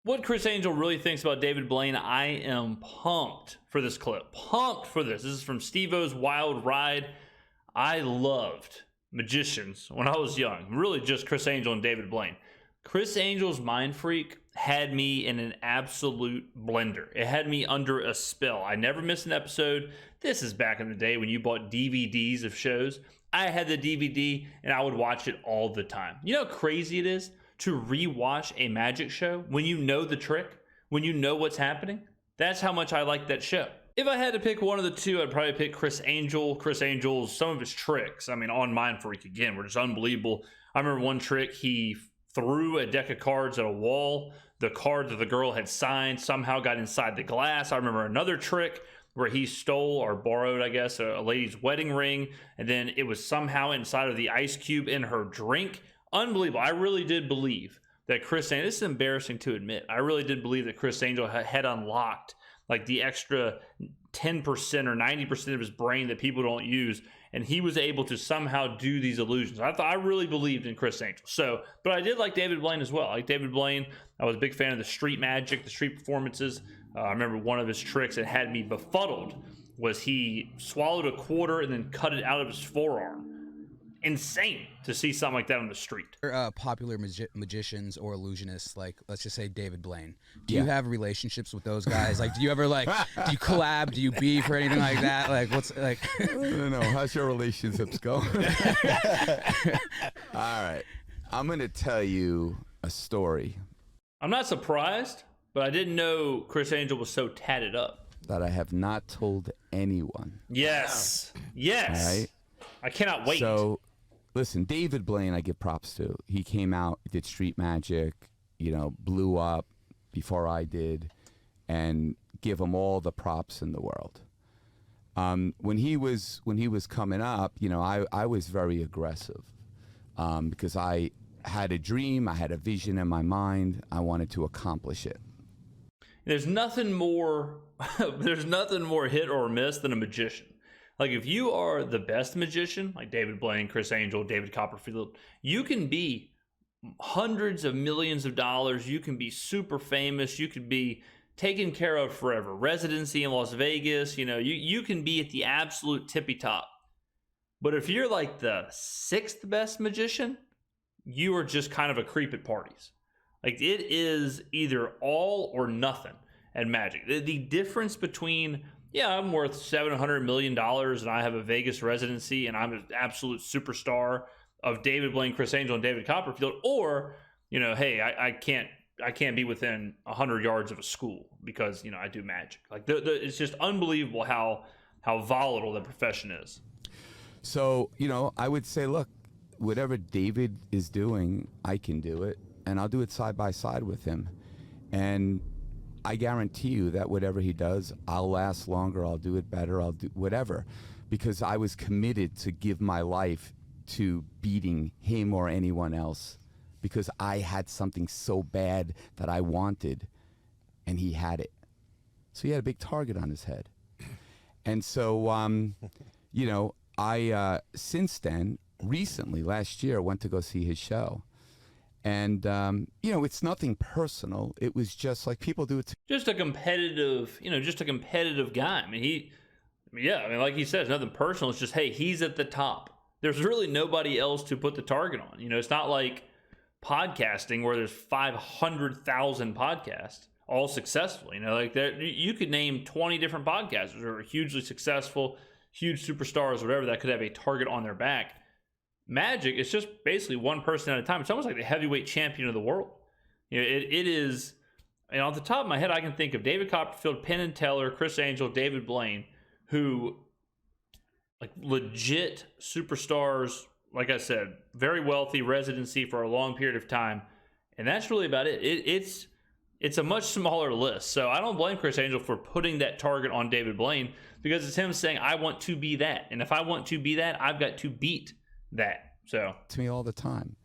what Criss Angel really thinks about David Blaine, I am pumped for this clip. Pumped for this. This is from Steve-O's Wild Ride. I loved magicians when I was young. Really just Criss Angel and David Blaine. Criss Angel's Mind Freak had me in an absolute blender. It had me under a spell. I never missed an episode. This is back in the day when you bought DVDs of shows. I had the DVD and I would watch it all the time. You know how crazy it is to rewatch a magic show when you know the trick, when you know what's happening? That's how much I like that show. If I had to pick one of the two, I'd probably pick Criss Angel. Criss Angel's, some of his tricks, I mean, on Mind Freak again, were just unbelievable. I remember one trick, he threw a deck of cards at a wall. The card that the girl had signed somehow got inside the glass. I remember another trick where he stole or borrowed, I guess, a lady's wedding ring, and then it was somehow inside of the ice cube in her drink. Unbelievable. I really did believe that Criss Angel, this is embarrassing to admit, I really did believe that Criss Angel had unlocked like the extra 10% or 90% of his brain that people don't use, and he was able to somehow do these illusions. I really believed in Criss Angel. So, but I did like David Blaine as well. Like David Blaine, I was a big fan of the street magic, the street performances. I remember one of his tricks that had me befuddled was he swallowed a quarter and then cut it out of his forearm. Insane to see something like that on the street. Popular magicians or illusionists, like let's just say David Blaine. Do you have relationships with those guys? Like, do you ever do you collab? Do you beef or anything like that? Like, what's like? I don't know. How's your relationships going? All right, I'm gonna tell you a story. I'm not surprised, but I didn't know Criss Angel was so tatted up. That I have not told anyone. Yes, yes. All right. I cannot wait. So, listen, David Blaine, I give props to. He came out, did street magic, blew up before I did, and give him all the props in the world. When he was coming up, I was very aggressive because I had a dream, I had a vision in my mind, I wanted to accomplish it. There's nothing more hit or miss than a magician. Like if you are the best magician, like David Blaine, Criss Angel, David Copperfield, you can be hundreds of millions of dollars. You can be super famous. You could be taken care of forever. Residency in Las Vegas. You can be at the absolute tippy top. But if you're like the sixth best magician, you are just kind of a creep at parties. Like it is either all or nothing at magic. The difference between, yeah, I'm worth $700 million and I have a Vegas residency and I'm an absolute superstar of David Blaine, Criss Angel, and David Copperfield, or, hey, I can't be within 100 yards of a school because, I do magic. Like it's just unbelievable how volatile the profession is. So, I would say, look, whatever David is doing, I can do it, and I'll do it side by side with him. And I guarantee you that whatever he does, I'll last longer, I'll do it better, I'll do whatever, because I was committed to give my life to beating him or anyone else, because I had something so bad that I wanted, and he had it. So he had a big target on his head. And so, I, since then, recently, last year, went to go see his show. And, it's nothing personal. It was just like people do it. Just a competitive guy. I mean, like he said, it's nothing personal. It's just, hey, he's at the top. There's really nobody else to put the target on. It's not like podcasting where there's 500,000 podcasts, all successful. Like that, you could name 20 different podcasters who are hugely successful, huge superstars, whatever, that could have a target on their back. Magic, it's just basically one person at a time. It's almost like the heavyweight champion of the world. It is, and off the top of my head, I can think of David Copperfield, Penn and Teller, Criss Angel, David Blaine, who, like, legit superstars, like I said, very wealthy, residency for a long period of time, and that's really about it. It's a much smaller list, so I don't blame Criss Angel for putting that target on David Blaine, because it's him saying, I want to be that, and if I want to be that, I've got to beat that. So to me all the time,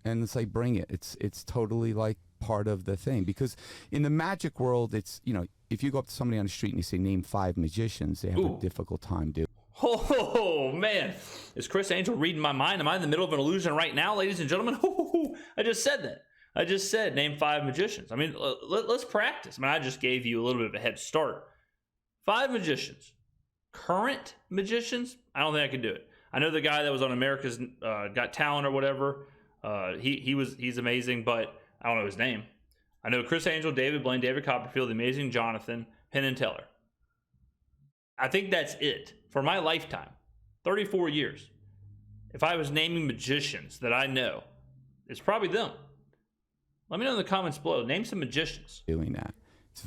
and it's like, bring it. It's totally like part of the thing, because in the magic world, it's, if you go up to somebody on the street and you say name 5 magicians, they have a difficult time doing. Oh man, is Criss Angel reading my mind? Am I in the middle of an illusion right now, ladies and gentlemen? I just said that. I just said name 5 magicians. I mean, let's practice. I mean, I just gave you a little bit of a head start. 5 magicians. Current magicians? I don't think I can do it. I know the guy that was on America's Got Talent or whatever. He's amazing, but I don't know his name. I know Criss Angel, David Blaine, David Copperfield, the amazing Jonathan, Penn and Teller. I think that's it for my lifetime, 34 years. If I was naming magicians that I know, it's probably them. Let me know in the comments below. Name some magicians. Doing that. It's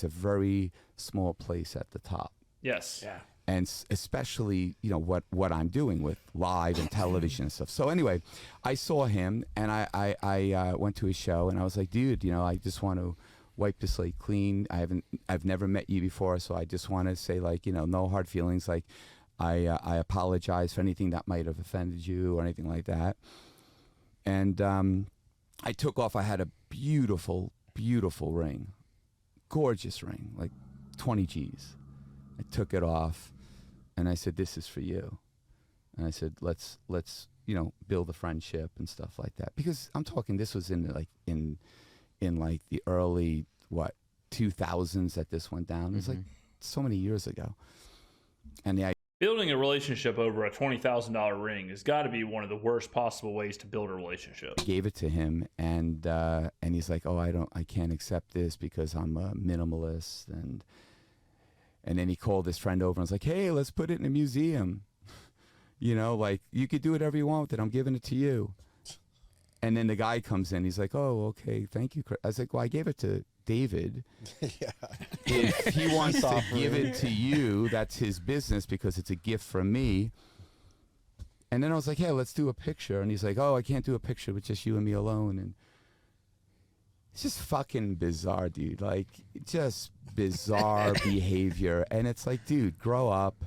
a very small place at the top. Yes. Yeah. And especially, what I'm doing with live and television and stuff. So anyway, I saw him and I went to his show and I was like, dude, I just want to wipe the slate clean. I've never met you before, so I just want to say, like, no hard feelings. Like, I apologize for anything that might have offended you or anything like that. And I took off. I had a beautiful, beautiful ring, gorgeous ring, like 20 G's. I took it off, and I said, "This is for you." And I said, "Let's build a friendship and stuff like that." Because I'm talking, this was in the early 2000s that this went down. It was like so many years ago. And building a relationship over a $20,000 ring has got to be one of the worst possible ways to build a relationship. I gave it to him, and he's like, "Oh, I can't accept this because I'm a minimalist." And then he called his friend over and was like, "Hey, let's put it in a museum. Like, you could do whatever you want with it. I'm giving it to you." And then the guy comes in. He's like, "Oh, okay, thank you, Chris." I was like, "Well, I gave it to David. Yeah. If he wants to give it to you, that's his business because it's a gift from me." And then I was like, "Yeah, let's do a picture." And he's like, "Oh, I can't do a picture with just you and me alone." And it's just fucking bizarre, dude. Like, just bizarre behavior. And it's like, dude, grow up.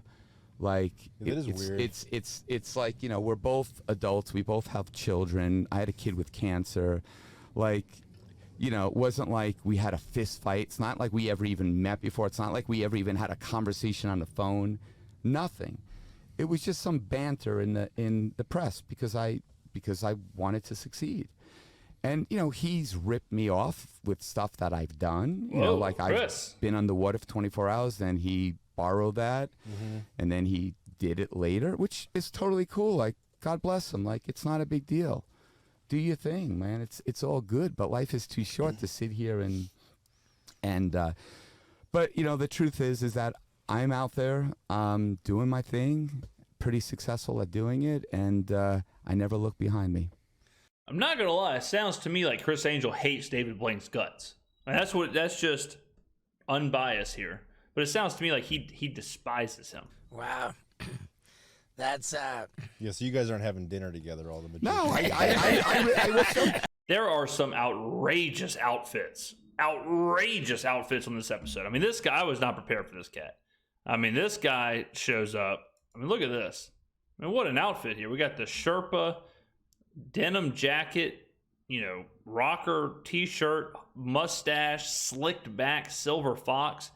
Like, that is weird. It's like, we're both adults. We both have children. I had a kid with cancer. Like, it wasn't like we had a fist fight. It's not like we ever even met before. It's not like we ever even had a conversation on the phone. Nothing. It was just some banter in the press because I wanted to succeed. And, he's ripped me off with stuff that I've done. Like, Chris. I've been underwater for 24 hours. Then he borrowed that. And then he did it later, which is totally cool. Like, God bless him. Like, it's not a big deal. Do your thing, man. It's all good. But life is too short to sit here but, the truth is that I'm out there doing my thing, pretty successful at doing it. And I never look behind me. I'm not gonna lie, it sounds to me like Criss Angel hates David Blaine's guts. And that's just unbiased here. But it sounds to me like he despises him. Wow. That's Yeah, so you guys aren't having dinner together, all the magicians. No, I wish so. There are some outrageous outfits on this episode. I mean, this guy, I was not prepared for this cat. I mean, this guy shows up. I mean, look at this. I mean, what an outfit here. We got the Sherpa denim jacket, rocker t-shirt, mustache, slicked back silver fox.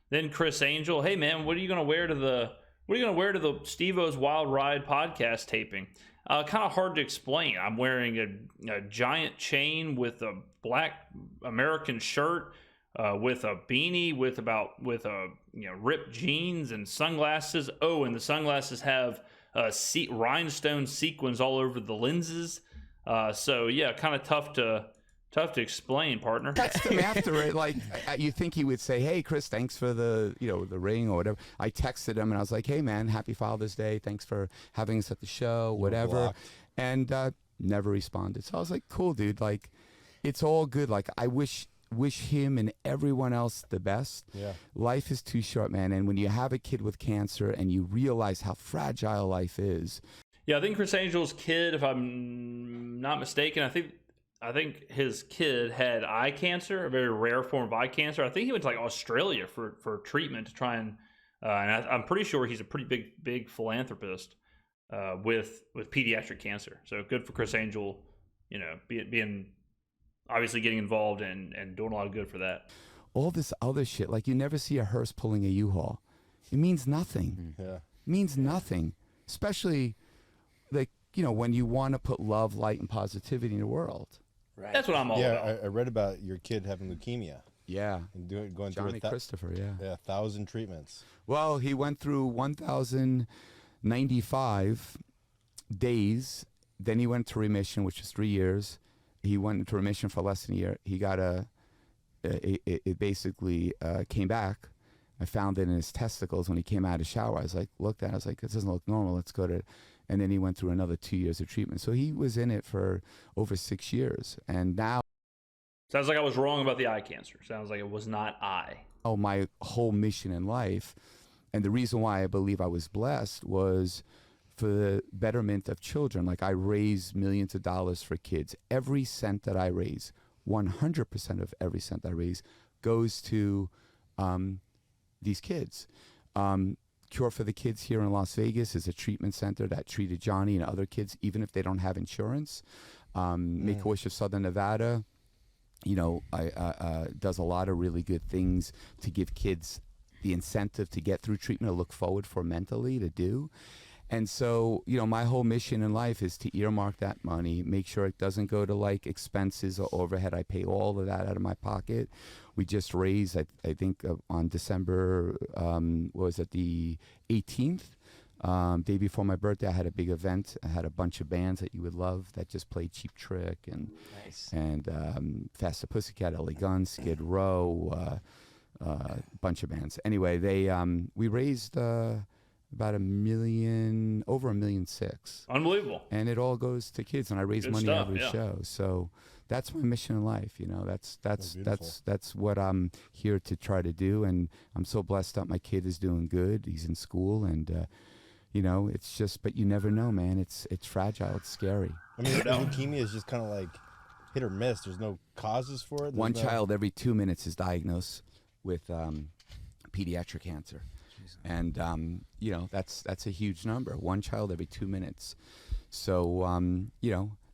Then Criss Angel, "Hey man, what are you gonna wear to the Steve-O's Wild Ride podcast taping?" Kind of hard to explain. I'm wearing a giant chain with a black American shirt, with a beanie, with ripped jeans and sunglasses. Oh, and the sunglasses have rhinestone sequins all over the lenses. So yeah, kind of tough to explain, partner. Text him after it, like, you think he would say, "Hey, Chris, thanks for the ring," or whatever. I texted him and I was like, "Hey man, happy Father's Day. Thanks for having us at the show," whatever. And never responded. So I was like, "Cool, dude. Like, it's all good. Like, I wish him and everyone else the best." Yeah. Life is too short, man. And when you have a kid with cancer and you realize how fragile life is. Yeah, I think Criss Angel's kid, if I'm not mistaken, I think his kid had eye cancer, a very rare form of eye cancer. I think he went to like Australia for treatment to try and I'm pretty sure he's a pretty big philanthropist with pediatric cancer. So good for Criss Angel, being obviously getting involved and doing a lot of good for that. All this other shit, like, you never see a hearse pulling a U-Haul. It means nothing. Yeah. It means nothing, especially like, when you want to put love, light, and positivity in the world. Right. That's what I'm all about. Yeah, I read about your kid having leukemia Yeah. and going Johnny through Christopher, yeah. 1,000 treatments. Well, he went through 1,095 days. Then he went to remission, which was 3 years. He went into remission for less than a year. He got it basically came back. I found it in his testicles when he came out of the shower. I was like, looked at it. I was like, this doesn't look normal. Let's go to, and then he went through another 2 years of treatment. So he was in it for over 6 years. And now, Sounds like I was wrong about the eye cancer. Sounds like it was not eye. my whole mission in life, and the reason why I believe I was blessed, was for the betterment of children. Like, I raise millions of dollars for kids. Every cent that I raise, 100% of every cent I raise, goes to these kids. Cure for the Kids here in Las Vegas is a treatment center that treated Johnny and other kids, even if they don't have insurance. Make-A-Wish of Southern Nevada, does a lot of really good things to give kids the incentive to get through treatment, to look forward for mentally to do. And so, my whole mission in life is to earmark that money, make sure it doesn't go to like expenses or overhead. I pay all of that out of my pocket. We just raised, I think on December, the 18th, day before my birthday, I had a big event. I had a bunch of bands that you would love that just played Cheap Trick and Faster Pussycat, LA Guns, Skid Row, bunch of bands. Anyway, we raised about over $1.6 million. Unbelievable. And it all goes to kids, and I raise Good money stuff, every yeah. show. So that's my mission in life. That's what I'm here to try to do. And I'm so blessed that my kid is doing good. He's in school, and it's just, but you never know, man. It's fragile. It's scary. I mean, leukemia is just kind of like hit or miss. There's no causes for it. One child every 2 minutes is diagnosed with pediatric cancer. And, that's a huge number. One child every 2 minutes. So,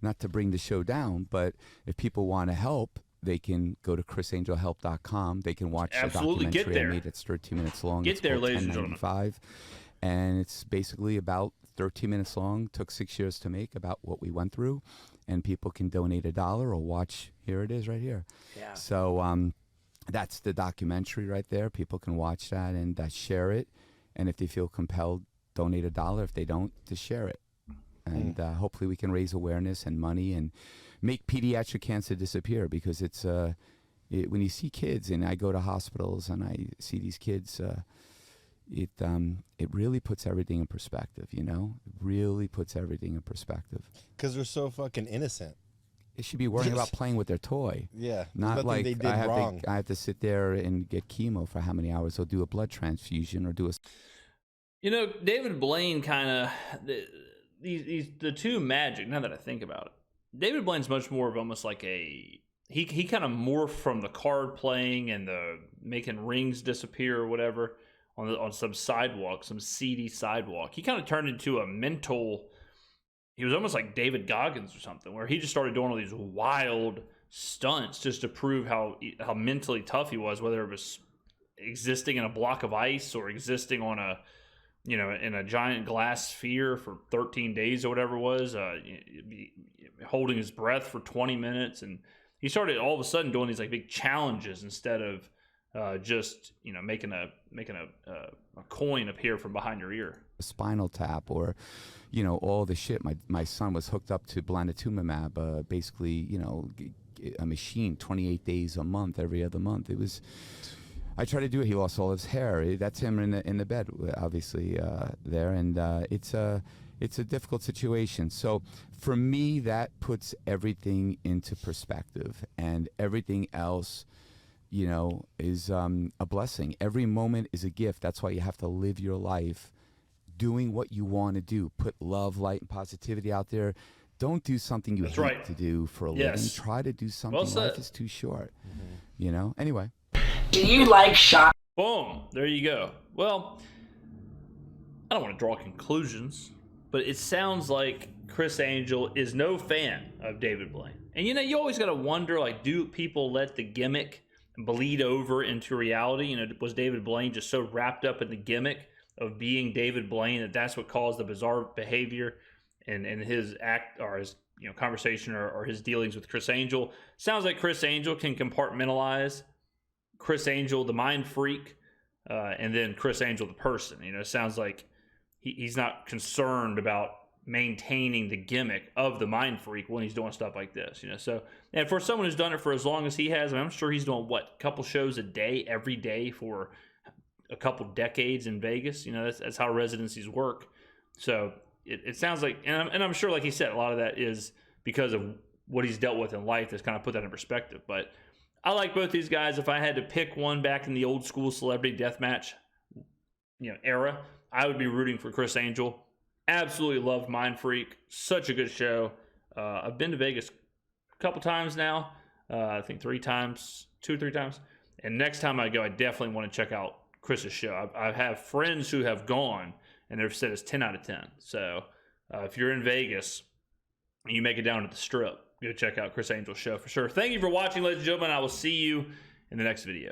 not to bring the show down, but if people want to help, they can go to ChrissAngelHelp.com. They can watch Absolutely. the Get documentary there. I made. It's 13 minutes long. Get It's there, called ladies and gentlemen. 1095. And it's basically about 13 minutes long. Took 6 years to make, about what we went through. And people can donate $1 or watch. Here it is right here. Yeah. So that's the documentary right there. People can watch that and share it. And if they feel compelled, donate $1. If they don't, just share it. And hopefully we can raise awareness and money and make pediatric cancer disappear, because it's when you see kids, and I go to hospitals and I see these kids, it really puts everything in perspective, It really puts everything in perspective. Because they're so fucking innocent. They should be worrying about playing with their toy. Yeah. Not like they did I wrong. have to sit there and get chemo for how many hours, or do a blood transfusion, or do a... David Blaine kind of, the two magic, now that I think about it, David Blaine's much more of almost like he kind of morphed from the card playing and the making rings disappear or whatever on some sidewalk, some seedy sidewalk. He kind of turned into he was almost like David Goggins or something, where he just started doing all these wild stunts just to prove how mentally tough he was, whether it was existing in a block of ice or existing on in a giant glass sphere for 13 days or whatever it was, holding his breath for 20 minutes. And he started all of a sudden doing these like big challenges instead of just making a coin appear from behind your ear. Spinal Tap, or all the shit. My son was hooked up to blinatumomab, basically a machine, 28 days a month, every other month. It was, I tried to do it. He lost all his hair. That's him in the bed, obviously, there. And it's a difficult situation. So for me, that puts everything into perspective, and everything else, is a blessing. Every moment is a gift. That's why you have to live your life doing what you want to do. Put love, light, and positivity out there. Don't do something you hate to do for a living. Try to do something. Life is too short. Anyway. Do you like shop? Boom. There you go. Well, I don't want to draw conclusions, but it sounds like Criss Angel is no fan of David Blaine. And you always got to wonder, like, do people let the gimmick bleed over into reality? Was David Blaine just so wrapped up in the gimmick of being David Blaine that's what caused the bizarre behavior and his act, or his conversation or his dealings with Criss Angel. Sounds like Criss Angel can compartmentalize Criss Angel, the mind freak, and then Criss Angel, the person. It sounds like he's not concerned about maintaining the gimmick of the mind freak when he's doing stuff like this. So, and for someone who's done it for as long as he has, I'm sure he's doing a couple shows a day, every day for a couple decades in Vegas. That's how residencies work. So it sounds like, and I'm sure, like he said, a lot of that is because of what he's dealt with in life that's kind of put that in perspective. But I like both these guys. If I had to pick one back in the old school celebrity deathmatch, era, I would be rooting for Criss Angel. Absolutely loved Mind Freak. Such a good show. I've been to Vegas a couple times now. I think 2 or 3 times. And next time I go, I definitely want to check out Chris's show. I have friends who have gone, and they've said it's 10 out of 10. So if you're in Vegas and you make it down to the Strip, go check out Criss Angel's show for sure. Thank you for watching, ladies and gentlemen. I will see you in the next video.